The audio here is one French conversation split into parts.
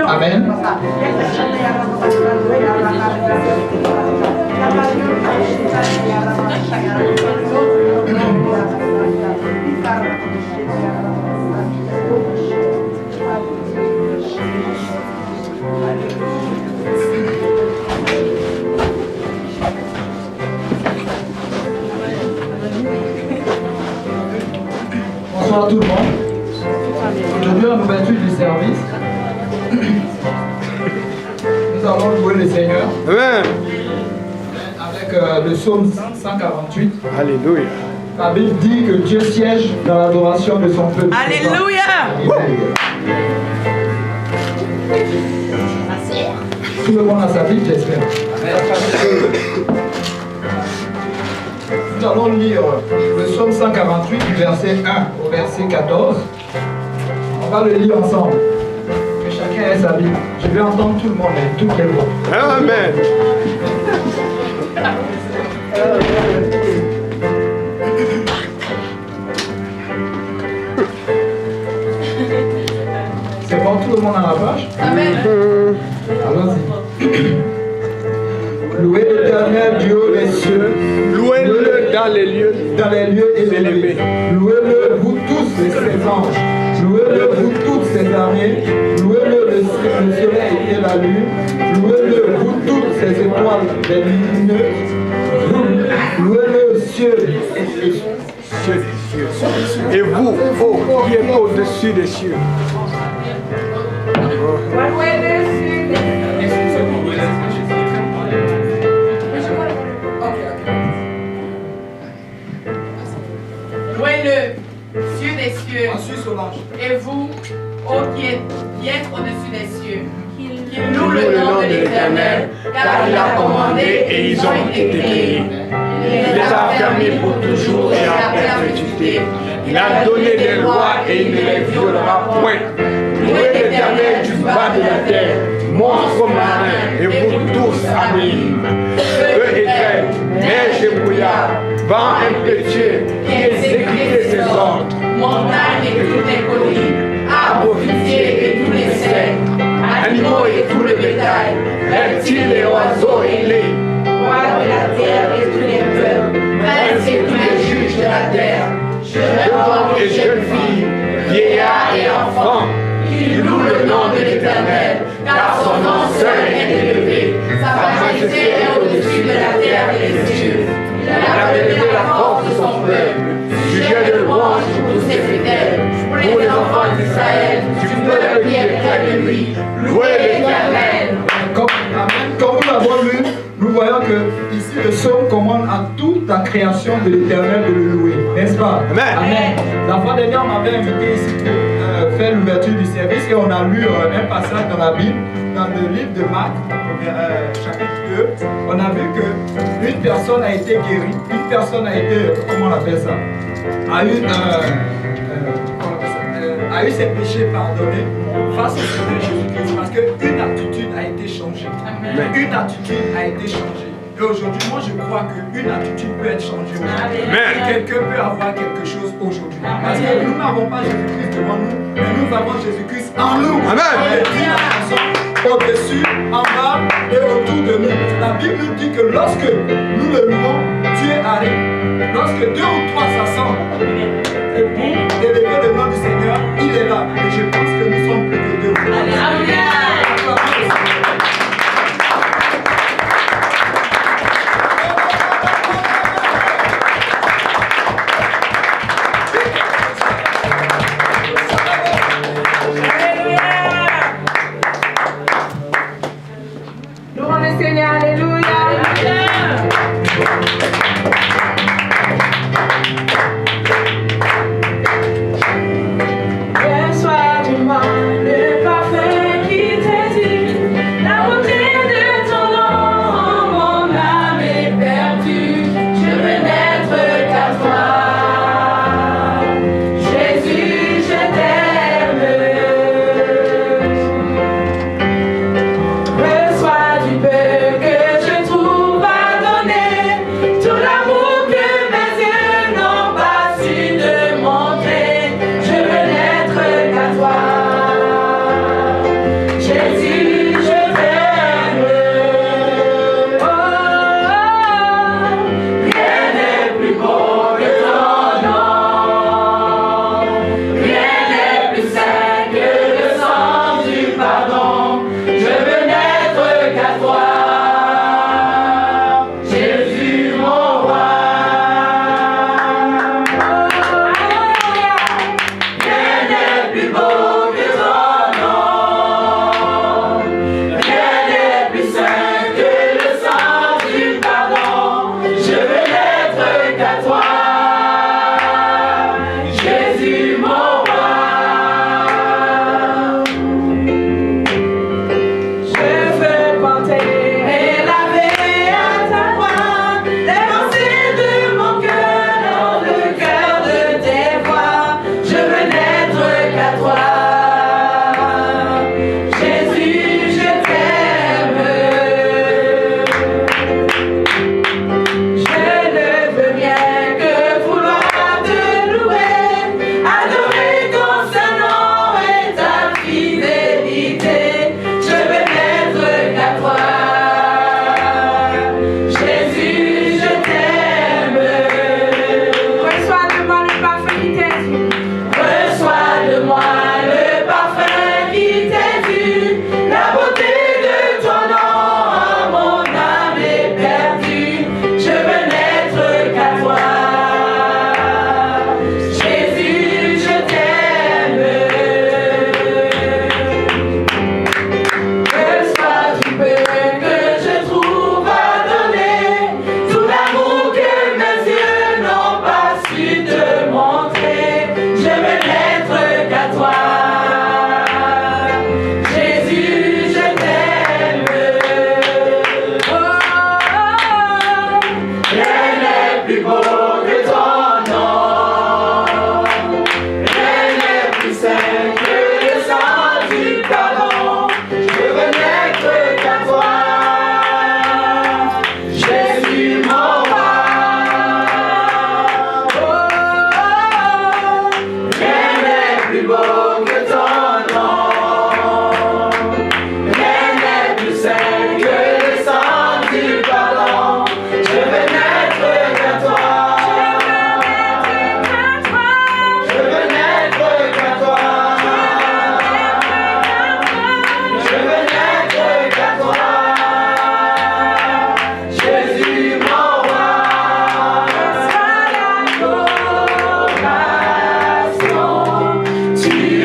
Amen. Bonsoir tout le monde. Aujourd'hui, en ouverture du service, nous allons louer le Seigneur. Amen. Avec le psaume 148. Alléluia. La Bible dit que Dieu siège dans l'adoration de son peuple. Alléluia. Tout le monde a sa Bible, j'espère. Nous allons lire le psaume 148 du verset 1 au verset 14. On va le lire ensemble. Que chacun ait sa Bible. Je vais entendre tout le monde, tout quel mot. Amen. C'est bon, tout le monde a la page? Amen. Allons-y. Louez l'Éternel du haut des cieux. Louez-le dans les lieux élevés. Louez-le, vous tous ses anges. Louez-le, vous toutes ses armées. Louez-le, le soleil et la lune. Louez-le, vous toutes ses étoiles des lumineuses. Louez-le, cieux et les cieux. Et vous, qui êtes au-dessus des cieux. Louez-le, cieux des cieux. Ensuite, Solange. Et vous, ô qui êtes au-dessus des cieux, qu'il loue le nom de l'Éternel, car il a commandé et ils ont été créés. Il les a fermés pour toujours et à perpétuité. Il a donné des lois et il ne les violera point. Louez l'Éternel du bas de la terre, monstres marins, et vous tous, amis. Feu et grêle, neige et brouillard, vent impétueux, qui exécutez ses ordres. Montagnes et toutes les collines, arbres fruitiers et tous les cerfs, animaux et tout le bétail, Reptiles et oiseaux ailés, rois de la terre et tous les peuples, princes et tous les juges de la terre, jeunes hommes et jeunes filles, vieillards et enfants, qui louent le nom de l'Éternel, car son nom seul est élevé, sa majesté est au-dessus de la terre et des cieux. Il a révélé la force de son peuple, sujet de louange pour tous ses fidèles, pour les enfants d'Israël, du peuple qui est près de lui. Louez l'Éternel. Comme nous l'avons lu, nous voyons que ici le psaume commande à toute la création de l'Éternel de le louer, n'est-ce pas? Amen. La fois dernière, on m'avait invité ici pour faire l'ouverture du service et on a lu un passage dans la Bible, dans le livre de Marc, chapitre 2. On a vu qu'une personne a été guérie, une personne a été, comment on appelle ça, a eu ses péchés pardonnés face au Seigneur Jésus-Christ parce qu'une attitude a été changée. Une attitude a été changée. Et aujourd'hui, moi je crois qu'une attitude peut être changée aujourd'hui. Quelqu'un peut avoir quelque chose aujourd'hui. Parce que nous n'avons pas Jésus-Christ devant nous, mais nous avons Jésus-Christ en nous. Amen. Au-dessus, en bas et autour de nous. La Bible nous dit que lorsque nous le louons, Dieu arrive. Lorsque deux ou trois s'assemblent et pour élever le nom du Seigneur, il est là. Et je pense que nous sommes plus que deux. Alléluia. plus beau que ton nom. Rien n'est plus saint que le sang du pardon. Je veux n'être qu'à toi. Je veux n'être qu'à toi. Je veux n'être qu'à toi. Jésus mon roi. Tu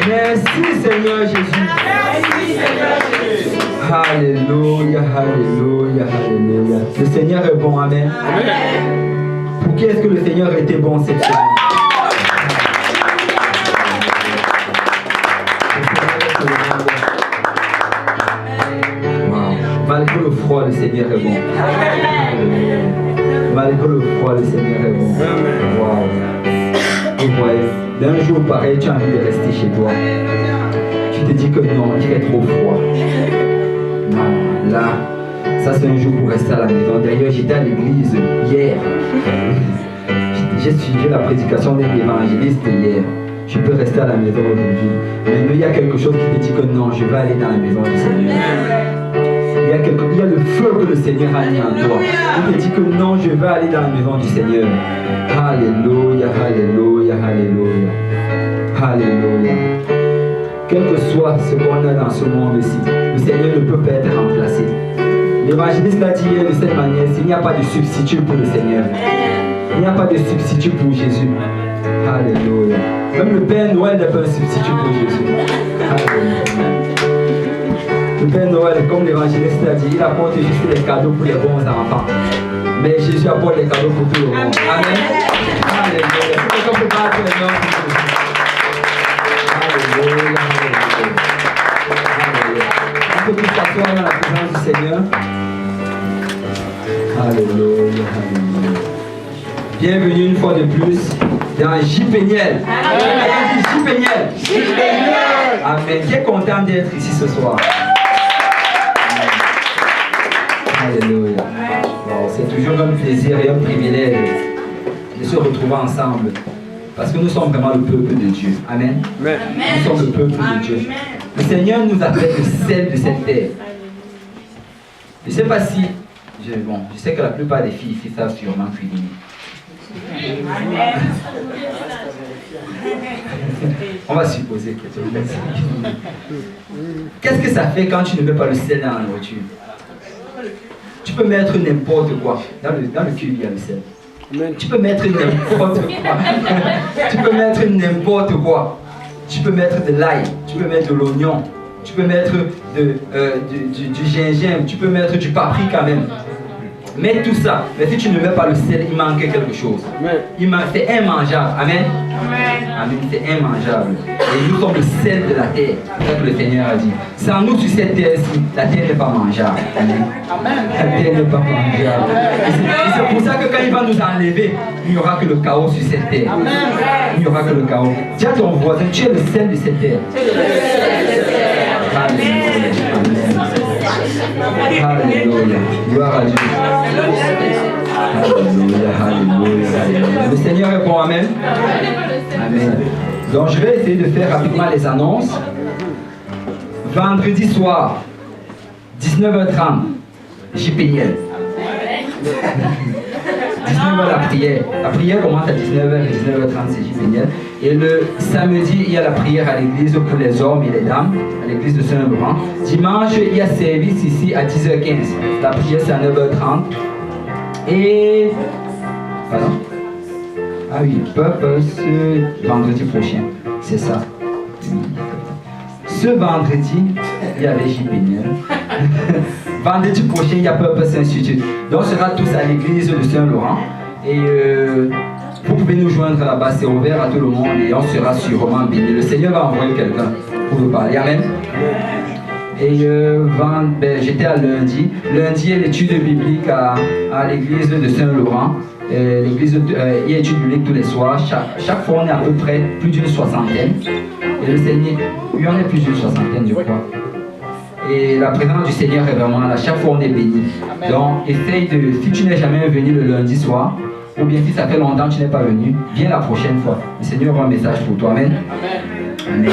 Merci Seigneur Jésus. Alléluia, alléluia, alléluia. Le Seigneur est bon, amen. Pour qui est-ce que le Seigneur était bon cette semaine? Malgré le froid, le Seigneur est bon. Malgré le froid, le Seigneur est bon. Wow. Vous voyez, d'un jour pareil, tu as envie de rester chez toi. Tu te dis que non, il fait trop froid. Non, là, ça c'est un jour pour rester à la maison. D'ailleurs, j'étais à l'église hier. J'ai suivi la prédication d'un évangéliste hier. Je peux rester à la maison aujourd'hui. Mais il y a quelque chose qui te dit que non, je vais aller dans la maison du Seigneur. Il y a le feu que le Seigneur a mis en toi. Il te dit que non, je vais aller dans la maison du Seigneur. Alléluia, alléluia, alléluia. Alléluia. Quel que soit ce qu'on a dans ce monde-ci, le Seigneur ne peut pas être remplacé. L'évangéliste l'a dit de cette manière, il n'y a pas de substitut pour le Seigneur. Il n'y a pas de substitut pour Jésus. Alléluia. Même le Père Noël n'est pas un substitut pour Jésus. Alléluia. Le Père Noël, comme l'évangéliste l'a dit, il apporte juste les cadeaux pour les bons enfants. Mais Jésus apporte les cadeaux pour tout le monde. Amen. Alléluia. C'est comme pour battre les noms. Alléluia. Alléluia. On peut tous s'asseoir dans la présence du Seigneur. Alléluia. Alléluia. Bienvenue une fois de plus dans J. Péniel. Amen. J. Péniel. Amen. Qui est content d'être ici ce soir? Alléluia. Wow, c'est toujours un plaisir et un privilège de se retrouver ensemble. Parce que nous sommes vraiment le peuple de Dieu. Amen. Amen. Nous sommes le peuple de Dieu. Le Seigneur nous appelle le sel de cette terre. Je ne sais pas si... je sais que la plupart des filles ici savent sûrement cuisiner. On va supposer que tu es. Qu'est-ce que ça fait quand tu ne mets pas le sel dans la nourriture? Tu peux mettre n'importe quoi. Dans le cube, il y a le sel. Tu peux mettre n'importe quoi. Tu peux mettre n'importe quoi. Tu peux mettre de l'ail, tu peux mettre de l'oignon, tu peux mettre du gingembre, tu peux mettre du paprika même. Mets tout ça, mais si tu ne mets pas le sel, il manque quelque chose. C'est immangeable. Amen. Amen, c'est immangeable. Et nous sommes le sel de la terre. C'est ça que le Seigneur a dit. Sans nous sur cette terre-ci, la terre n'est pas mangeable. Amen. La terre n'est pas mangeable. Et c'est pour ça que quand il va nous enlever, il n'y aura que le chaos sur cette terre. Il n'y aura que le chaos. Dis à ton voisin, tu es le sel de cette terre. Alléluia. Gloire à Dieu. Alléluia, alléluia. Le Seigneur est bon, amen. Amen. Donc je vais essayer de faire rapidement les annonces. Vendredi soir, 19h30, J. Péniel. 19h la prière. La prière commence à 19h et 19h30 c'est J. Péniel. Et le samedi, il y a la prière à l'église pour les hommes et les dames, à l'église de Saint-Laurent. Dimanche, il y a service ici à 10h15. La prière c'est à 9h30. Et... pardon? Ah oui, Purpose vendredi prochain. C'est ça. Ce vendredi, il y avait J. Péniel. Vendredi prochain, il y a Purpose Institute. Donc, on sera tous à l'église de Saint-Laurent. Et vous pouvez nous joindre là-bas, c'est ouvert à tout le monde et on sera sûrement béni. Le Seigneur va envoyer quelqu'un pour nous parler. Amen. Et j'étais à lundi. Lundi, il y a l'étude biblique à l'église de Saint-Laurent. L'église, il y a étude biblique tous les soirs. Chaque fois, on est à peu près plus d'une soixantaine. Et le Seigneur, il y en a plus d'une soixantaine, je crois. Et la présence du Seigneur est vraiment là. Chaque fois, on est béni. Donc, essaye de, si tu n'es jamais venu le lundi soir, ou bien si ça fait longtemps que tu n'es pas venu, viens la prochaine fois. Le Seigneur aura un message pour toi. Amen. Amen.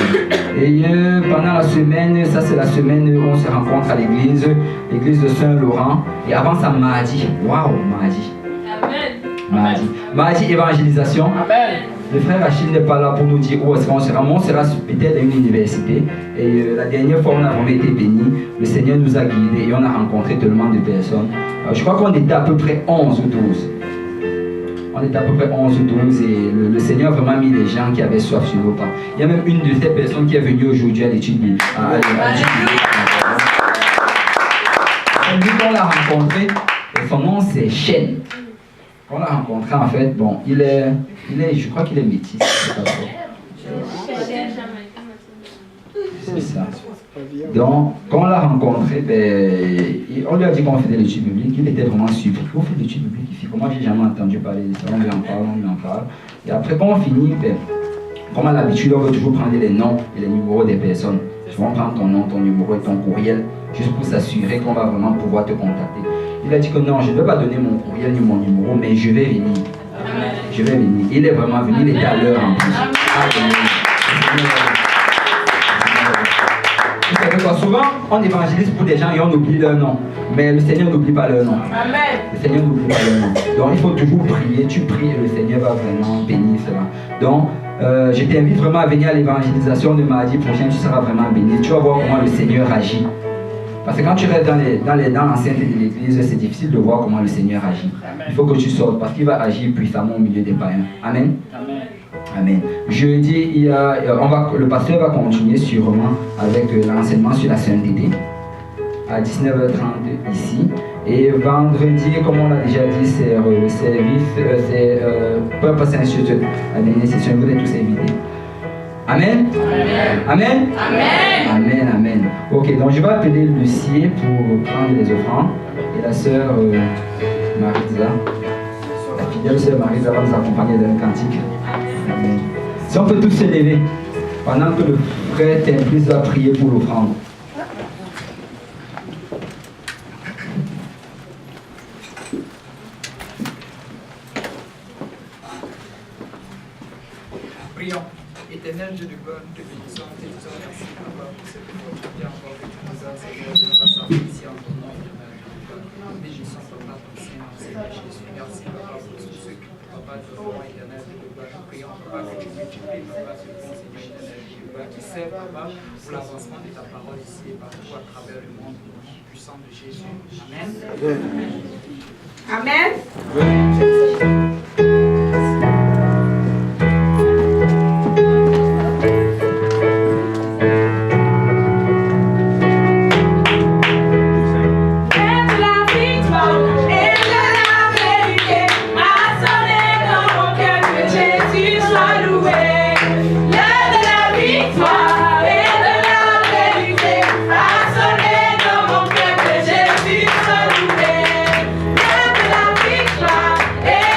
Et pendant la semaine, ça c'est la semaine où on se rencontre à l'église de Saint-Laurent. Et avant ça, mardi. Waouh, mardi. Amen. Mardi, évangélisation. Amen. Le frère Achille n'est pas là pour nous dire où est-ce qu'on sera. On sera peut-être à une université. Et la dernière fois, on a vraiment été bénis. Le Seigneur nous a guidés et on a rencontré tellement de personnes. Je crois qu'on était à peu près 11 ou 12. On était à peu près 11 ou 12 et le Seigneur a vraiment mis des gens qui avaient soif sur nos pas. Il y a même une de ces personnes qui est venue aujourd'hui à l'étude biblique. Celui qu'on l'a rencontré, son nom c'est Shen. On l'a rencontré en fait, bon, je crois qu'il est métis. C'est ça. Donc, quand on l'a rencontré, on lui a dit qu'on faisait l'étude biblique. Il était vraiment surpris. On fait l'étude biblique ici. Comment j'ai jamais entendu parler de ça? On lui en parle. Et après, quand on finit, comme à l'habitude, on veut toujours prendre les noms et les numéros des personnes. Tu vas prendre ton nom, ton numéro et ton courriel, juste pour s'assurer qu'on va vraiment pouvoir te contacter. Il a dit que non, je ne vais pas donner mon courriel ni mon numéro, mais je vais venir. Je vais venir. Il est vraiment venu, il était à l'heure en plus. Vous savez quoi, souvent on évangélise pour des gens et on oublie leur nom. Mais le Seigneur n'oublie pas leur nom. Amen. Le Seigneur n'oublie pas leur nom. Donc il faut toujours prier. Tu pries et le Seigneur va vraiment bénir cela. Donc je t'invite vraiment à venir à l'évangélisation de mardi prochain. Tu seras vraiment béni. Tu vas voir comment le Seigneur agit. Parce que quand tu restes dans l'enceinte de l'église, c'est difficile de voir comment le Seigneur agit. Il faut que tu sortes parce qu'il va agir puissamment au milieu des païens. Amen. Amen. Amen. Jeudi, le pasteur va continuer sûrement avec l'enseignement sur la sainteté à 19h30 ici. Et vendredi, comme on l'a déjà dit, c'est le service, c'est Peuple Saint-Chute, la dernière session. Vous êtes tous invités. Amen. Amen. Amen. Amen. Amen. Ok, donc je vais appeler Lucie pour prendre les offrandes et la sœur Marisa, la fidèle sœur Marisa va nous accompagner dans le cantique. Amen. Si on peut tous se lever pendant que le frère Templice va prier pour l'offrande. Prions. Éternel Dieu de gloire, nous te bénissons, te disons merci pour cette opportunité encore que tu nous as, Seigneur, de nous rassembler ici en ton nom, éternel Dieu de gloire. Nous bénissons ton nom, ton Seigneur, Seigneur Jésus. Merci, Papa, pour tous ceux qui, Papa, de roi éternel Dieu de gloire. Nous prions, Papa, que tu multiplies, Papa, ce bon Seigneur éternel Dieu de gloire, qui sert, Papa, pour l'avancement de ta parole ici et partout à travers le monde, au nom puissant de Jésus. Amen. Amen. Et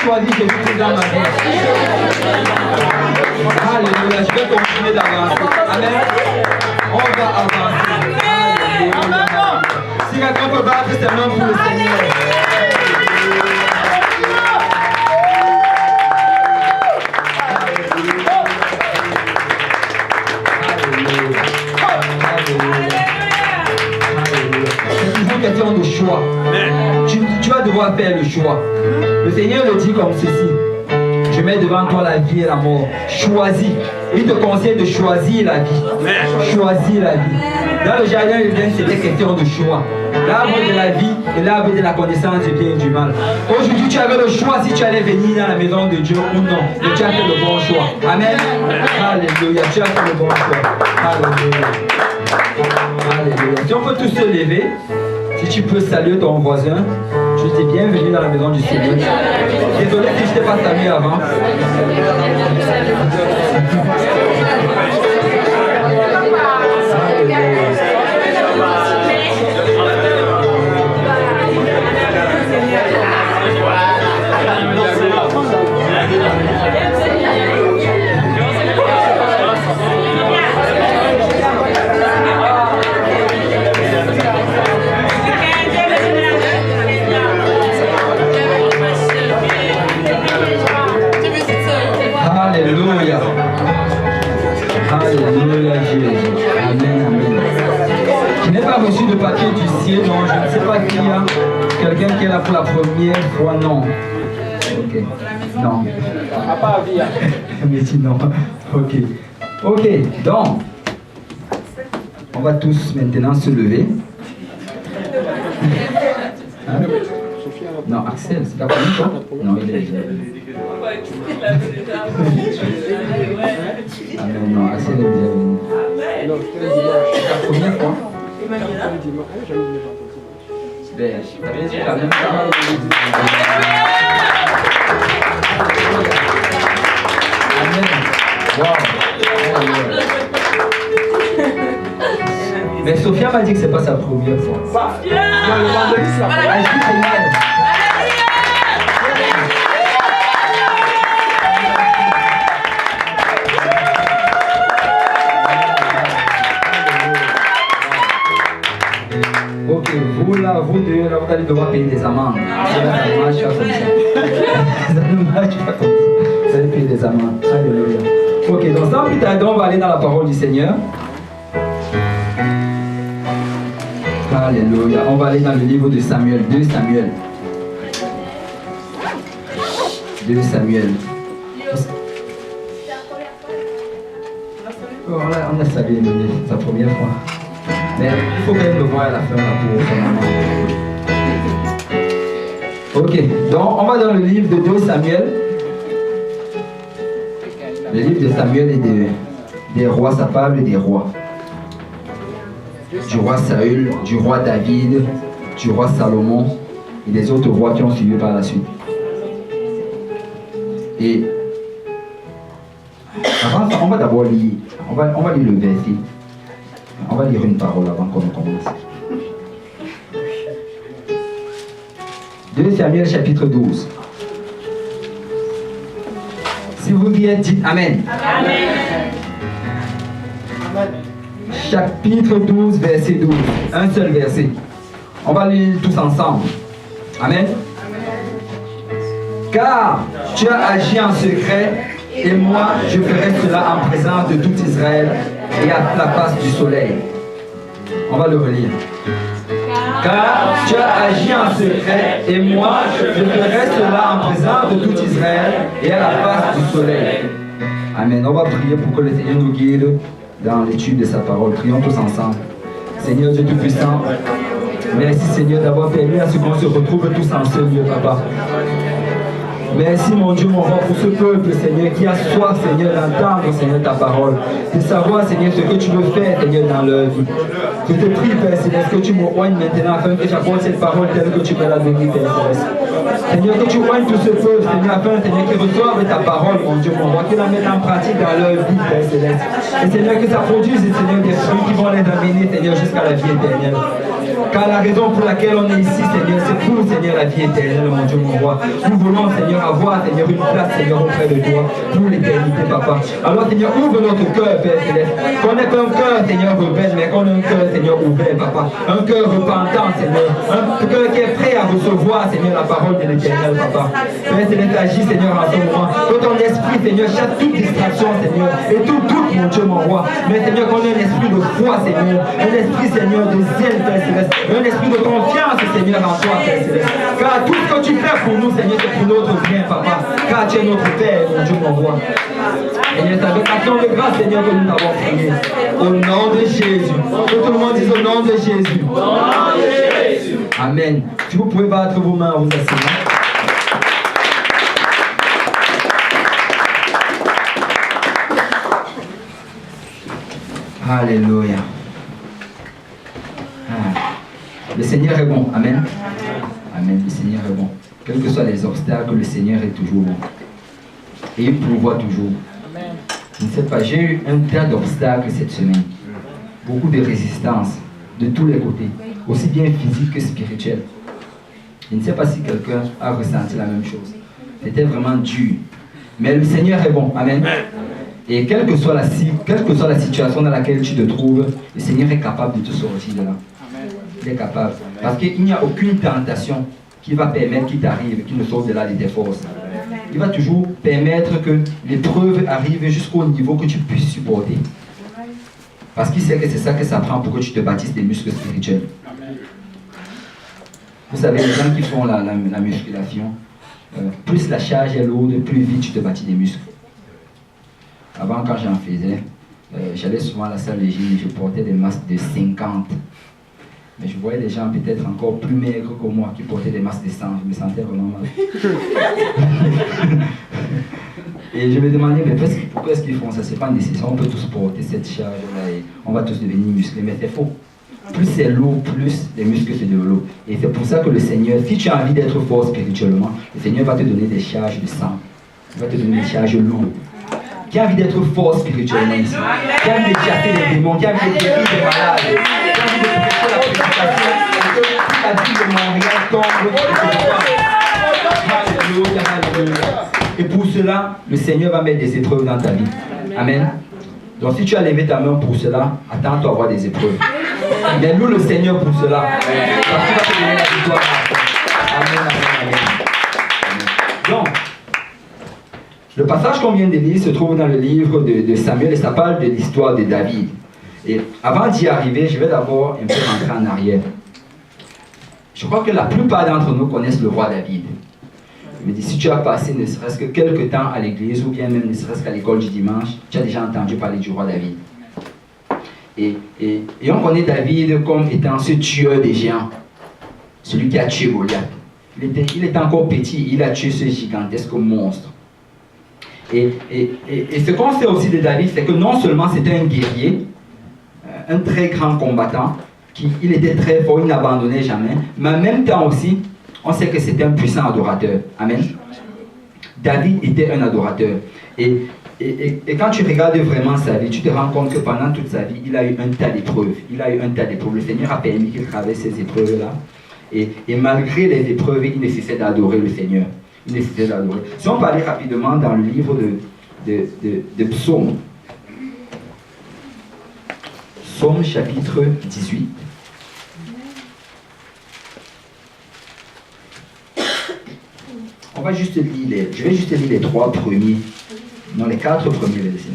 choisi Jésus dans ma vie. Alléluia, je vais continuer d'avancer. Amen. On va avancer. Alléluia. Si quelqu'un peut battre ses mains pour le Seigneur. C'est une question de choix. Tu vas devoir faire le choix. Le Seigneur le dit comme ceci. Je mets devant toi la vie et la mort. Choisis. Il te conseille de choisir la vie. Choisis la vie. Dans le jardin d'Éden, c'était question de choix. L'arbre de la vie et l'arbre de la connaissance du bien et du mal. Aujourd'hui, tu avais le choix si tu allais venir dans la maison de Dieu ou non. Mais tu as fait le bon choix. Amen. Alléluia. Tu as fait le bon choix. Alléluia. Alléluia. Si on peut tous se lever, si tu peux saluer ton voisin, je dis bienvenue dans la maison du Seigneur. Désolé si je ne t'ai pas salué avant. Alléluia. Alléluia Jésus. Amen, amen. Je n'ai pas reçu de papier du ciel, donc je ne sais pas s'il y a quelqu'un qui est là pour la première fois. Non. Ok. Non. Mais si non. Ok. Ok. Donc, on va tous maintenant se lever. Hein? Non, Axel, c'est la première fois? Non, il est déjà venu. Amen, non, Axel est déjà venu. C'est la première fois? Ben, t'avais dit la même chose. Amen. Wow. Mais Sophia m'a dit que c'est pas sa première fois. Ok, vous là, vous deux, là, vous allez devoir payer des amendes. Ça ne marche pas comme ça. Ça ne marche pas comme ça. Vous allez payer des amendes. Alléluia. Ok, donc sans plus tarder, on va aller dans la parole du Seigneur. Alléluia. On va aller dans le livre de Samuel, 2 Samuel. 2 Samuel. Oh, là, on a salué sa première fois. Mais il faut quand même le voir à la fin là, pour Ok, donc on va dans le livre de 2 Samuel. Le livre de Samuel et des rois, ça parle des rois. Du roi Saül, du roi David, du roi Salomon et des autres rois qui ont suivi par la suite. Et avant ça, on va d'abord lire, on va lire le verset. On va lire une parole avant qu'on commence. 2 Samuel chapitre 12. Si vous y êtes, dites Amen. Amen. Chapitre 12, verset 12. Un seul verset. On va lire tous ensemble. Amen. Car tu as agi en secret, et moi je ferai cela en présence de tout Israël et à la face du soleil. On va le relire. Car tu as agi en secret, et moi je ferai cela en présence de tout Israël et à la face du soleil. Amen. On va prier pour que le Seigneur nous guide dans l'étude de sa parole. Prions tous ensemble. Seigneur Dieu Tout-Puissant, merci Seigneur d'avoir permis à ce qu'on se retrouve tous en ce lieu, Papa. Merci mon Dieu, mon roi, pour ce peuple, Seigneur, qui a soif, Seigneur, d'entendre, Seigneur, ta parole. De savoir, Seigneur, ce que tu veux faire, Seigneur, dans leur vie. Je te prie, Père Céleste, que tu m'oignes maintenant afin que j'apporte cette parole telle que tu me l'as donnée, Père Céleste. Seigneur, que tu oignes tout ce peuple, Seigneur, afin, Seigneur, qu'ils reçoivent ta parole, mon Dieu, mon roi, qu'ils la mettent en pratique dans leur vie, Père Céleste. Et Seigneur, que ça produise, Seigneur, des fruits qui vont les amener, Seigneur, jusqu'à la vie éternelle. Car la raison pour laquelle on est ici, Seigneur, c'est pour, Seigneur, la vie éternelle, mon Dieu, mon roi. Nous voulons, Seigneur, avoir, Seigneur, une place, Seigneur, auprès de toi, pour l'éternité, Papa. Alors, Seigneur, ouvre notre cœur, Père Céleste. Qu'on n'ait pas un cœur, Seigneur, rebelle, mais qu'on ait un cœur, Seigneur, ouvert, Papa. Un cœur repentant, Seigneur. Un cœur qui est prêt à recevoir, Seigneur, la parole de l'éternel, Papa. Père Céleste, agis, Seigneur, en ce moment. Que ton esprit, Seigneur, chasse toute distraction, Seigneur, et tout doute, mon Dieu, mon roi. Mais, Seigneur, qu'on ait un esprit de foi, Seigneur. Un esprit, Seigneur, de zèle, Père Céleste. Un esprit de confiance, Seigneur, en toi, Père Céleste. Car tout ce que tu fais pour nous, Seigneur, c'est pour notre bien, Papa. Car tu es notre Père, mon Dieu, mon roi. Seigneur, c'est avec action de grâce, Seigneur, que nous t'avons prié. Au nom de Jésus. Que tout le monde dise au nom de Jésus. Au nom de Jésus. Amen. Si vous pouvez battre vos mains, vous asseyez. Alléluia. Le Seigneur est bon. Amen. Amen. Le Seigneur est bon. Quels que soient les obstacles, le Seigneur est toujours bon. Et il pourvoit toujours. Amen. Je ne sais pas, j'ai eu un tas d'obstacles cette semaine. Beaucoup de résistance de tous les côtés, aussi bien physique que spirituel. Je ne sais pas si quelqu'un a ressenti la même chose. C'était vraiment dur. Mais le Seigneur est bon. Amen. Et quelle que soit la situation dans laquelle tu te trouves, le Seigneur est capable de te sortir de là. Il est capable. Parce qu'il n'y a aucune tentation qui va permettre qu'il t'arrive, qu'il ne sorte de là de tes forces. Il va toujours permettre que l'épreuve arrive jusqu'au niveau que tu puisses supporter. Parce qu'il sait que c'est ça que ça prend pour que tu te bâtisses des muscles spirituels. Vous savez, les gens qui font la musculation, plus la charge est lourde, plus vite tu te bâtis des muscles. Avant, quand j'en faisais, j'allais souvent à la salle de gym et je portais des masques de 50. Mais je voyais des gens peut-être encore plus maigres que moi qui portaient des masques de 100. Je me sentais vraiment mal. Et je me demandais, mais pourquoi est-ce qu'ils font ça? C'est pas nécessaire. On peut tous porter cette charge-là et on va tous devenir musclés. Mais c'est faux. Plus c'est lourd, plus les muscles se développent. Et c'est pour ça que le Seigneur, si tu as envie d'être fort spirituellement, le Seigneur va te donner des charges de sang. Il va te donner des charges lourdes. Qui a envie d'être fort spirituellement ici? Qui a envie de chasser les démons? Qui a envie de guérir les malades? Qui a envie de prêcher la prédication? Et que toute la vie de Montréal tombe. Alléluia, alléluia. Et pour cela, le Seigneur va mettre des épreuves dans ta vie. Amen. Donc si tu as levé ta main pour cela, attends-toi à avoir des épreuves. Mais loue le Seigneur pour cela. Parce qu'il va te donner la victoire. Amen, amen, amen. Donc, le passage qu'on vient de lire se trouve dans le livre de Samuel et ça parle de l'histoire de David. Et avant d'y arriver, je vais d'abord un peu rentrer en arrière. Je crois que la plupart d'entre nous connaissent le roi David. Je me dis, si tu as passé ne serait-ce que quelques temps à l'église ou bien même ne serait-ce qu'à l'école du dimanche, tu as déjà entendu parler du roi David. Et on connaît David comme étant ce tueur des géants, celui qui a tué Goliath. Il était encore petit, il a tué ce gigantesque monstre. Et ce qu'on sait aussi de David, c'est que non seulement c'était un guerrier, un très grand combattant, il était très fort, il n'abandonnait jamais, mais en même temps aussi, on sait que c'était un puissant adorateur. Amen. David était un adorateur. Et quand tu regardes vraiment sa vie, tu te rends compte que pendant toute sa vie, il a eu un tas d'épreuves. Le Seigneur a permis qu'il traverse ces épreuves-là. Et malgré les épreuves, il ne cessait d'adorer le Seigneur. Il ne cessait d'adorer. Si on parlait rapidement dans le livre de Psaume. Psaume chapitre 18. On va juste lire je vais juste lire les 3 premiers, non les 4 premiers versets.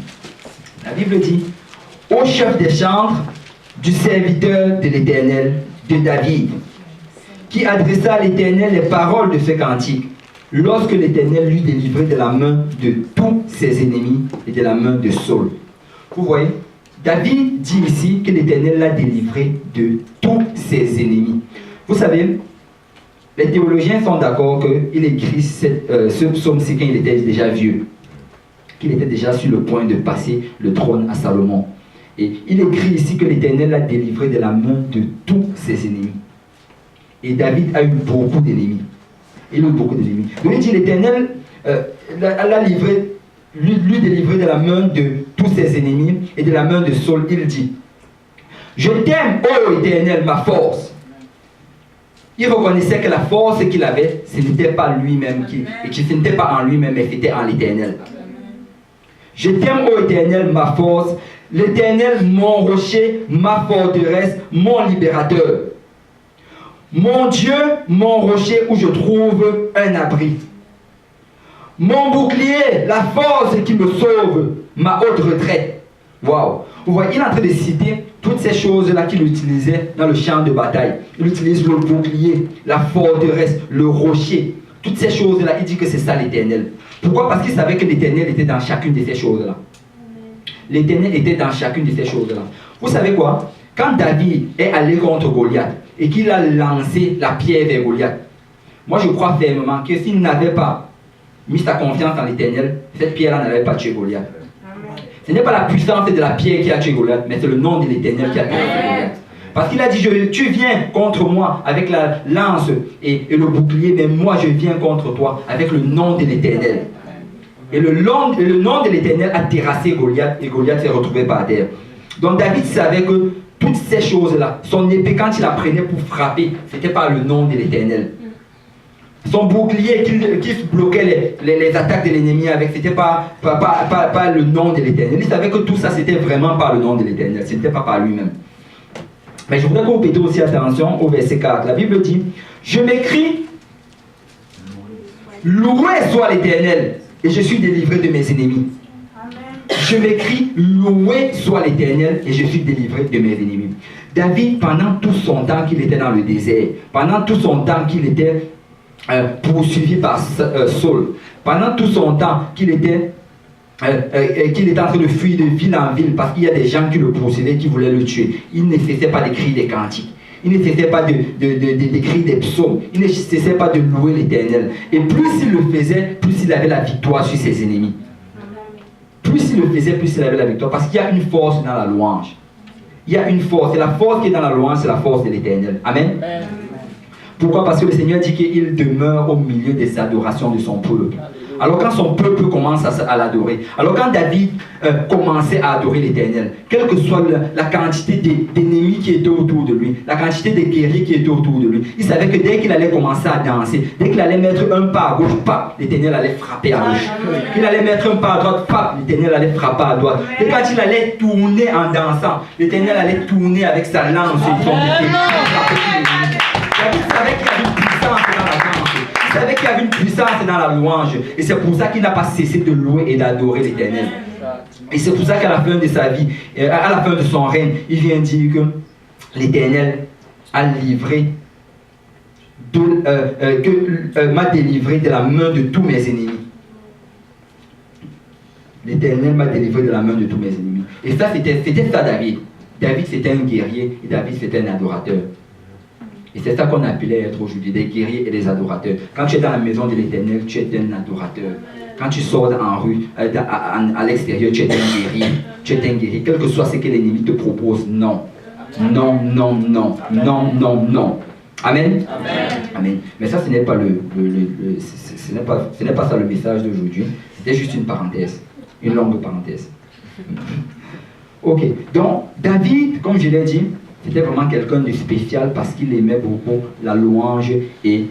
La Bible dit, ô chef des chantres du serviteur de l'Éternel, de David, qui adressa à l'Éternel les paroles de ce cantique, lorsque l'Éternel lui délivrait de la main de tous ses ennemis et de la main de Saul. Vous voyez, David dit ici que l'Éternel l'a délivré de tous ses ennemis. Vous savez, les théologiens sont d'accord qu'il écrit ce psaume-ci quand il était déjà vieux, qu'il était déjà sur le point de passer le trône à Salomon. Et il écrit ici que l'Éternel l'a délivré de la main de tous ses ennemis. Et David a eu beaucoup d'ennemis. Il a eu beaucoup d'ennemis. Donc il dit l'Éternel l'a livré, lui délivré de la main de tous ses ennemis et de la main de Saul. Il dit, je t'aime, ô Éternel, ma force. il reconnaissait que la force qu'il avait, ce n'était pas lui-même, et que ce n'était pas en lui-même, mais c'était en l'Éternel. Je t'aime, ô Éternel, ma force, l'Éternel, mon rocher, ma forteresse, mon libérateur. Mon Dieu, mon rocher où je trouve un abri. Mon bouclier, la force qui me sauve, ma haute retraite. Waouh! Vous voyez, il est en train de citer toutes ces choses-là qu'il utilisait dans le champ de bataille. Il utilise le bouclier, la forteresse, le rocher. Toutes ces choses-là, il dit que c'est ça l'Éternel. Pourquoi? Parce qu'il savait que l'Éternel était dans chacune de ces choses-là. L'Éternel était dans chacune de ces choses-là. Vous savez quoi? Quand David est allé contre Goliath et qu'il a lancé la pierre vers Goliath, moi je crois fermement que s'il n'avait pas mis sa confiance en l'Éternel, cette pierre-là n'avait pas tué Goliath. Ce n'est pas la puissance de la pierre qui a tué Goliath, mais c'est le nom de l'Éternel qui a tué Goliath. Parce qu'il a dit, tu viens contre moi avec la lance et le bouclier, mais moi je viens contre toi avec le nom de l'Éternel. Et le nom de l'Éternel a terrassé Goliath et Goliath s'est retrouvé par terre. Donc David savait que toutes ces choses-là, son épée quand il la prenait pour frapper, c'était pas le nom de l'Éternel. Son bouclier qui bloquait les attaques de l'ennemi avec, c'était pas le nom de l'Éternel. Il savait que tout ça, c'était vraiment pas le nom de l'Éternel, ce n'était pas par lui-même. Mais je voudrais que vous prêtiez aussi attention au verset 4. La Bible dit, je m'écris, loué soit l'Éternel, et je suis délivré de mes ennemis. Je m'écris, loué soit l'Éternel, et je suis délivré de mes ennemis. David, pendant tout son temps qu'il était dans le désert, pendant tout son temps qu'il était poursuivi par Saul, pendant tout son temps qu'il était en train de fuir de ville en ville parce qu'il y a des gens qui le poursuivaient, qui voulaient le tuer. Il ne cessait pas de crier des cantiques. Il ne cessait pas de crier des psaumes. Il ne cessait pas de louer l'Éternel. Et plus il le faisait, plus il avait la victoire sur ses ennemis. Plus il le faisait, plus il avait la victoire. Parce qu'il y a une force dans la louange. Il y a une force. Et la force qui est dans la louange, c'est la force de l'Éternel. Amen. Pourquoi? Parce que le Seigneur dit qu'il demeure au milieu des adorations de son peuple. Alors quand son peuple commence à l'adorer, alors quand David commençait à adorer l'Éternel, quelle que soit la quantité d'ennemis qui étaient autour de lui, la quantité de guerriers qui étaient autour de lui, il savait que dès qu'il allait commencer à danser, dès qu'il allait mettre un pas à gauche, l'Éternel allait frapper à gauche. Qu'il allait mettre un pas à droite, l'Éternel allait frapper à droite. Et quand il allait tourner en dansant, l'Éternel allait tourner avec sa lance et son épée. David savait qu'il y avait une puissance dans la danse. Il savait qu'il y avait une puissance dans la louange. Et c'est pour ça qu'il n'a pas cessé de louer et d'adorer l'Éternel. Et c'est pour ça qu'à la fin de sa vie, à la fin de son règne, il vient dire que l'Éternel a livré, m'a délivré de la main de tous mes ennemis. L'Éternel m'a délivré de la main de tous mes ennemis. Et ça, c'était ça David. David, c'était un guerrier et David, c'était un adorateur. Et c'est ça qu'on appelait être aujourd'hui, des guerriers et des adorateurs. Quand tu es dans la maison de l'Éternel, tu es un adorateur. Quand tu sors en rue, à l'extérieur, tu es un guerrier. Tu es un guerrier, quel que soit ce que l'ennemi te propose. Non. Non, non, non. Non, non, non. Amen. Amen. Mais ça, ce n'est pas ce n'est pas ça le message d'aujourd'hui. C'était juste une parenthèse. Une longue parenthèse. Ok. Donc, David, comme je l'ai dit, c'était vraiment quelqu'un de spécial parce qu'il aimait beaucoup la louange et